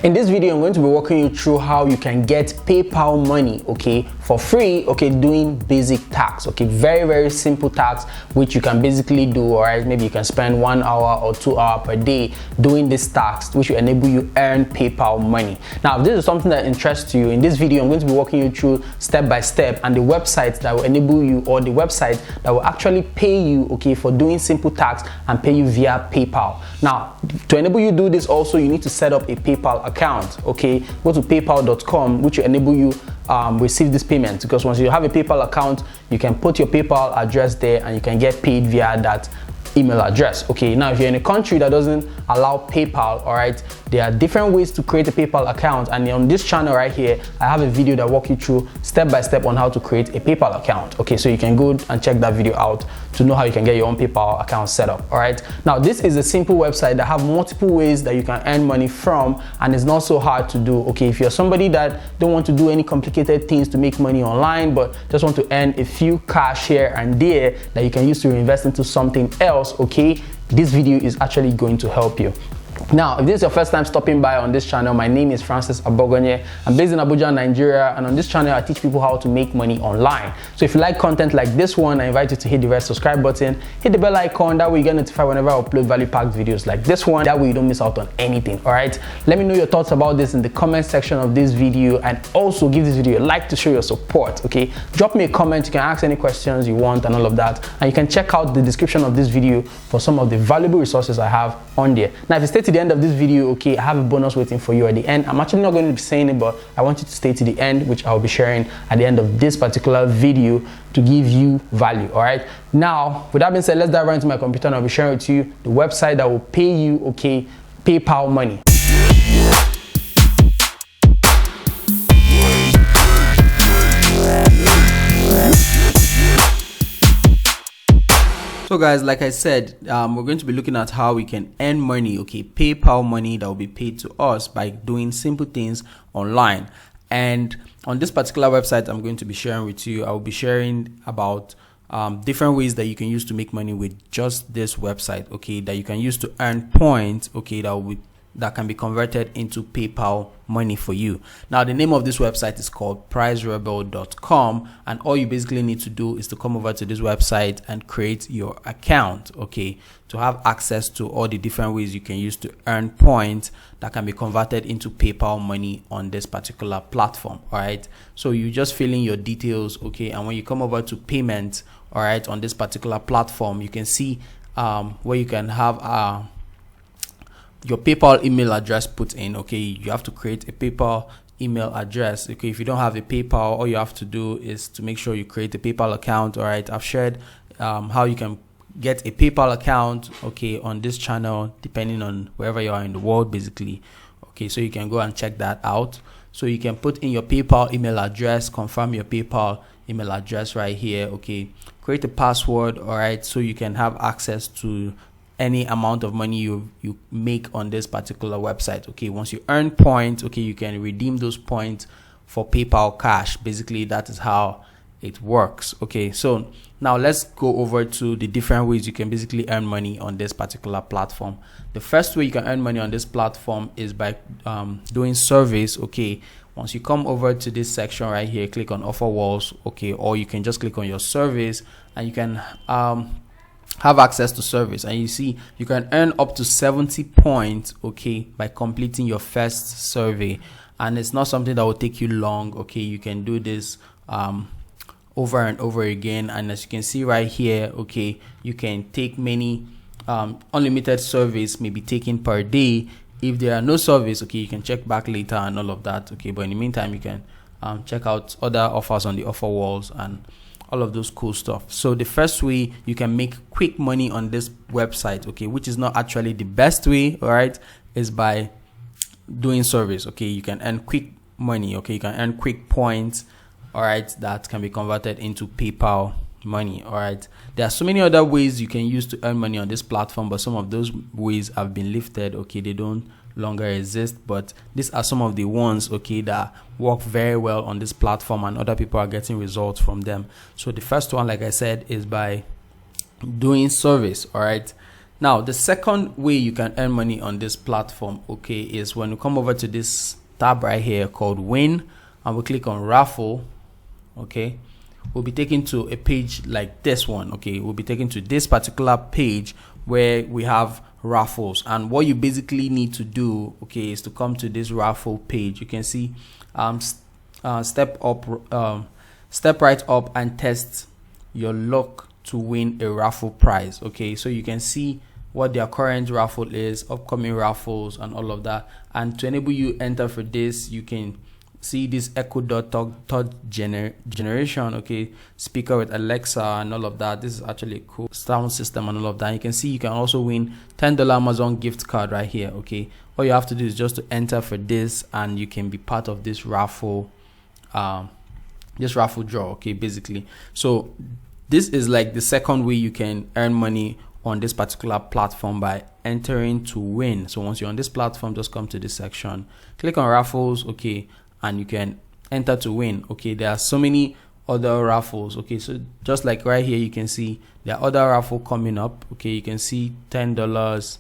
In this video, I'm going to be walking you through how you can get PayPal money, okay, for free, okay, doing basic tasks, okay, very simple tasks which you can basically do. All right, maybe you can spend 1 hour or 2 hours per day doing these tasks which will enable you earn PayPal money. Now, if this is something that interests you, in this video I'm going to be walking you through step by step and the website that will enable you, or the website that will actually pay you, okay, for doing simple tasks and pay you via PayPal. Now, to enable you do this also, you need to set up a PayPal account, okay. Go to paypal.com, which will enable you receive this payment, because once you have a PayPal account, you can put your PayPal address there and you can get paid via that email address. Okay, now if you're in a country that doesn't allow PayPal, all right, there are different ways to create a PayPal account, and on this channel right here I have a video that walk you through step by step on how to create a PayPal account. Okay, so you can go and check that video out to know how you can get your own PayPal account set up. All right, now this is a simple website that have multiple ways that you can earn money from, and it's not so hard to do. Okay, if you're somebody that don't want to do any complicated things to make money online, but just want to earn a few cash here and there that you can use to reinvest into something else, okay, this video is actually going to help you. Now, if this is your first time stopping by on this channel, my name is Francis Abogonye. I'm based in Abuja, Nigeria, and on this channel I teach people how to make money online. So if you like content like this one, I invite you to hit the red subscribe button, hit the bell icon, that way you get notified whenever I upload value-packed videos like this one. That way you don't miss out on anything. All right, let me know your thoughts about this in the comment section of this video, and also give this video a like to show your support. Okay, drop me a comment, you can ask any questions you want and all of that, and you can check out the description of this video for some of the valuable resources I have on there. Now, if you stay to the end of this video, okay, I have a bonus waiting for you at the end. I'm actually not going to be saying it, but I want you to stay to the end, which I'll be sharing at the end of this particular video to give you value. All right, now with that being said, let's dive right into my computer and I'll be sharing with you the website that will pay you, okay, PayPal money. So guys, like I said, we're going to be looking at how we can earn money, okay, PayPal money that will be paid to us by doing simple things online. And on this particular website I'm going to be sharing with you, I will be sharing about different ways that you can use to make money with just this website, okay, that you can use to earn points, okay, that can be converted into PayPal money for you. Now, the name of this website is called pricerebel.com, and all you basically need to do is to come over to this website and create your account, okay, to have access to all the different ways you can use to earn points that can be converted into PayPal money on this particular platform. All right, so you just fill in your details, okay, and when you come over to payment, all right, on this particular platform, you can see where you can have your PayPal email address put in. Okay, you have to create a PayPal email address. Okay, if you don't have a PayPal, all you have to do is to make sure you create a PayPal account. All right, I've shared how you can get a PayPal account, okay, on this channel, depending on wherever you are in the world, basically. Okay, so you can go and check that out. So you can put in your PayPal email address, confirm your PayPal email address right here. Okay, create a password, all right, so you can have access to any amount of money you make on this particular website. Okay, once you earn points, okay, you can redeem those points for PayPal cash. Basically, that is how it works. Okay, so now let's go over to the different ways you can basically earn money on this particular platform. The first way you can earn money on this platform is by doing surveys. Okay, once you come over to this section right here, click on offer walls, okay, or you can just click on your surveys and you can have access to service, and you see you can earn up to 70 points, okay, by completing your first survey. And it's not something that will take you long. Okay, you can do this over and over again, and as you can see right here, okay, you can take many unlimited surveys may be taken per day. If there are no surveys, okay, you can check back later and all of that. Okay, but in the meantime you can check out other offers on the offer walls and all of those cool stuff. So the first way you can make quick money on this website, okay, which is not actually the best way, all right, is by doing surveys. Okay, you can earn quick money, okay, you can earn quick points, all right, that can be converted into PayPal money. All right, there are so many other ways you can use to earn money on this platform, but some of those ways have been lifted. Okay, they don't longer exist, but these are some of the ones, okay, that work very well on this platform and other people are getting results from them. So the first one, like I said, is by doing surveys. All right, Now, the second way you can earn money on this platform, okay, is when you come over to this tab right here called Win, and we click on Raffle, okay, we'll be taken to a page like this one, okay. We'll be taken to this particular page where we have raffles, and what you basically need to do, okay, is to come to this raffle page. You can see step right up and test your luck to win a raffle prize, okay. So you can see what their current raffle is, upcoming raffles, and all of that. And to enable you enter for this, you can see this Echo Dot third generation, okay, speaker with Alexa and all of that. This is actually a cool sound system and all of that. You can see you can also win $10 Amazon gift card right here, okay. All you have to do is just to enter for this, and you can be part of this raffle draw, okay, basically. So this is like the second way you can earn money on this particular platform, by entering to win. So once you're on this platform, just come to this section, click on raffles, okay, and you can enter to win, okay. There are so many other raffles, okay. So just like right here, you can see there are other raffle coming up, okay. You can see $10, $10,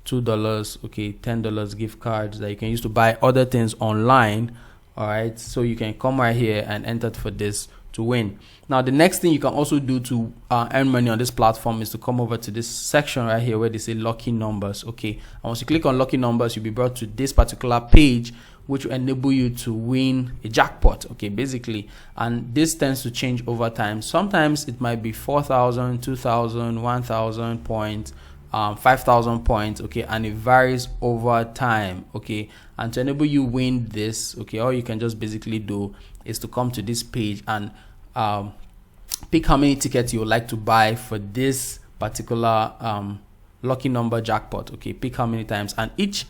$2, okay, $10 gift cards that you can use to buy other things online. All right, so you can come right here and enter for this to win. Now, the next thing you can also do to earn money on this platform is to come over to this section right here where they say lucky numbers, okay. And once you click on lucky numbers, you'll be brought to this particular page, which will enable you to win a jackpot, okay, basically. And this tends to change over time. Sometimes it might be 4,000, 2,000, 1,000 points, 5,000 points, okay, and it varies over time, okay. And to enable you win this, okay, all you can just basically do is to come to this page and pick how many tickets you would like to buy for this particular lucky number jackpot, okay. Pick how many times, and each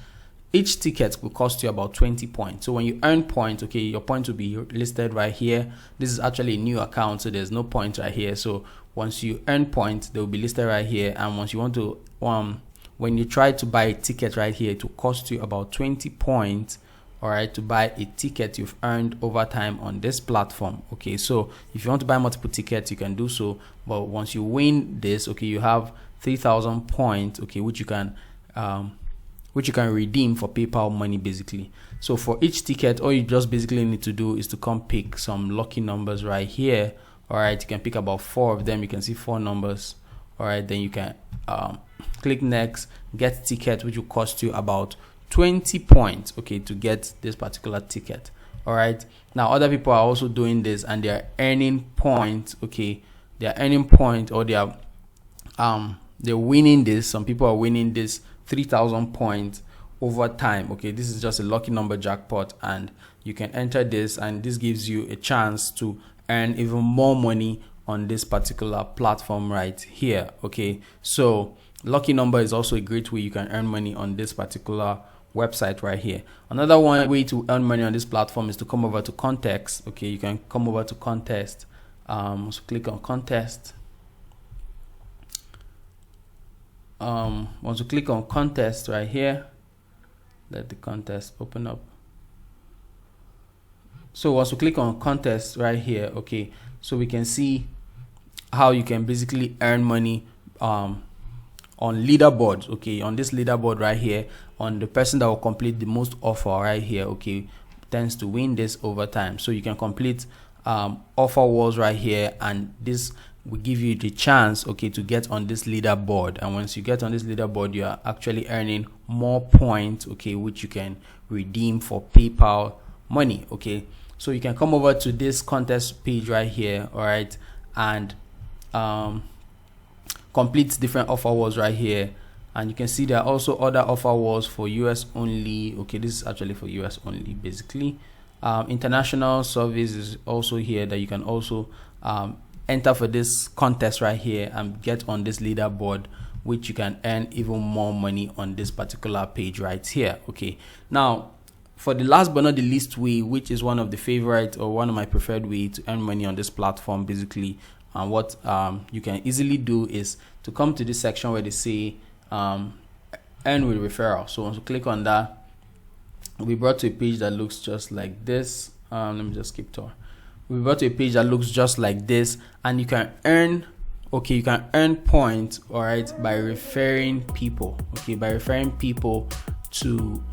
ticket will cost you about 20 points. So when you earn points, okay, your points will be listed right here. This is actually a new account, so there's no points right here. So once you earn points, they will be listed right here. And once you want to when you try to buy a ticket right here, it will cost you about 20 points, all right, to buy a ticket you've earned over time on this platform, okay. So if you want to buy multiple tickets, you can do so, but once you win this, okay, you have 3,000 points, okay, which you can redeem for PayPal money, basically. So for each ticket, all you just basically need to do is to come pick some lucky numbers right here, all right. You can pick about 4 of them. You can see 4 numbers, all right. Then you can click next, get ticket, which will cost you about 20 points, okay, to get this particular ticket, all right. Now other people are also doing this, and they are earning points, okay. They are earning points, or they're winning this. Some people are winning this 3,000 points over time, okay. This is just a lucky number jackpot, and you can enter this, and this gives you a chance to earn even more money on this particular platform right here, okay. So lucky number is also a great way you can earn money on this particular website right here. Another one way to earn money on this platform is to come over to Context, okay. You can come over to Contest, so click on Contest. Once you click on Contest right here, let the contest open up. So once you click on Contest right here, okay, so we can see how you can basically earn money on leaderboards, okay. On this leaderboard right here, on the person that will complete the most offer right here, okay, tends to win this over time. So you can complete offer walls right here, and this will give you the chance, okay, to get on this leaderboard. And once you get on this leaderboard, you are actually earning more points, okay, which you can redeem for PayPal money, okay. So you can come over to this contest page right here, all right, and complete different offer walls right here. And you can see there are also other offer walls for US only, okay. This is actually for US only, basically. International service is also here, that you can also enter for this contest right here and get on this leaderboard, which you can earn even more money on this particular page right here, okay. Now for the last but not the least way, which is one of the favorite or one of my preferred way to earn money on this platform, basically, and what you can easily do is to come to this section where they say earn with referral. So once you click on that, we'll be brought to a page that looks just like this. Let me just skip to. We'll be brought to a page that looks just like this, and you can earn okay, you can earn points, all right, by referring people, okay, by referring people to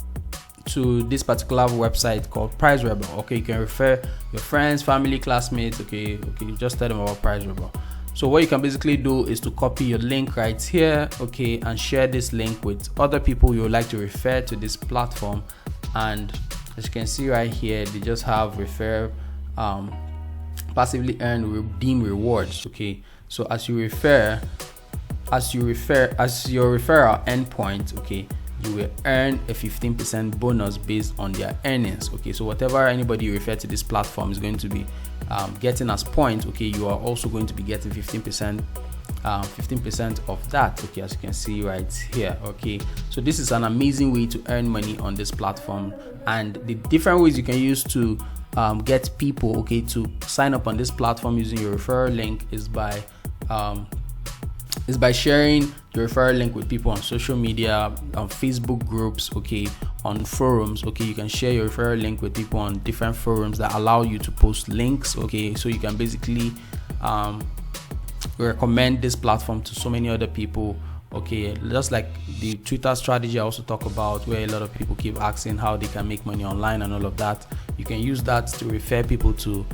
this particular website called Price Rebel. Okay, you can refer your friends, family, classmates. Okay, you just tell them about Price Rebel. So what you can basically do is to copy your link right here, okay, and share this link with other people you would like to refer to this platform. And as you can see right here, they just have refer, passively earn, redeem rewards. Okay, so as your referral endpoint, okay, you will earn a 15% bonus based on their earnings. Okay, so whatever anybody you refer to this platform is going to be getting as points, okay, you are also going to be getting 15% of that. Okay, as you can see right here. Okay, so this is an amazing way to earn money on this platform, and the different ways you can use to get people, okay, to sign up on this platform using your referral link is by sharing your referral link with people on social media, on Facebook groups, okay, on forums. Okay, you can share your referral link with people on different forums that allow you to post links. Okay, so you can basically recommend this platform to so many other people. Okay, just like the Twitter strategy I also talk about, where a lot of people keep asking how they can make money online and all of that. You can use that to refer people to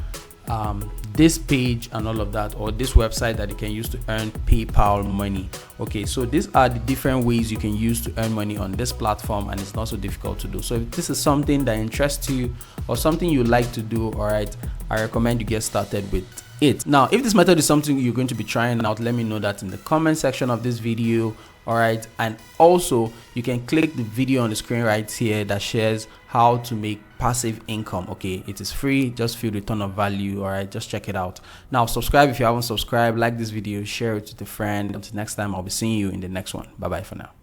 this page and all of that, or this website that you can use to earn PayPal money. Okay, so these are the different ways you can use to earn money on this platform, and it's not so difficult to do. So if this is something that interests you or something you like to do, all right, I recommend you get started with it. Now, if this method is something you're going to be trying out, let me know that in the comment section of this video. All right, and also you can click the video on the screen right here that shares how to make passive income. Okay, it is free, just feel the ton of value. All right, just check it out. Now subscribe if you haven't subscribed, like this video, share it with a friend. Until next time, I'll be seeing you in the next one. Bye bye for now.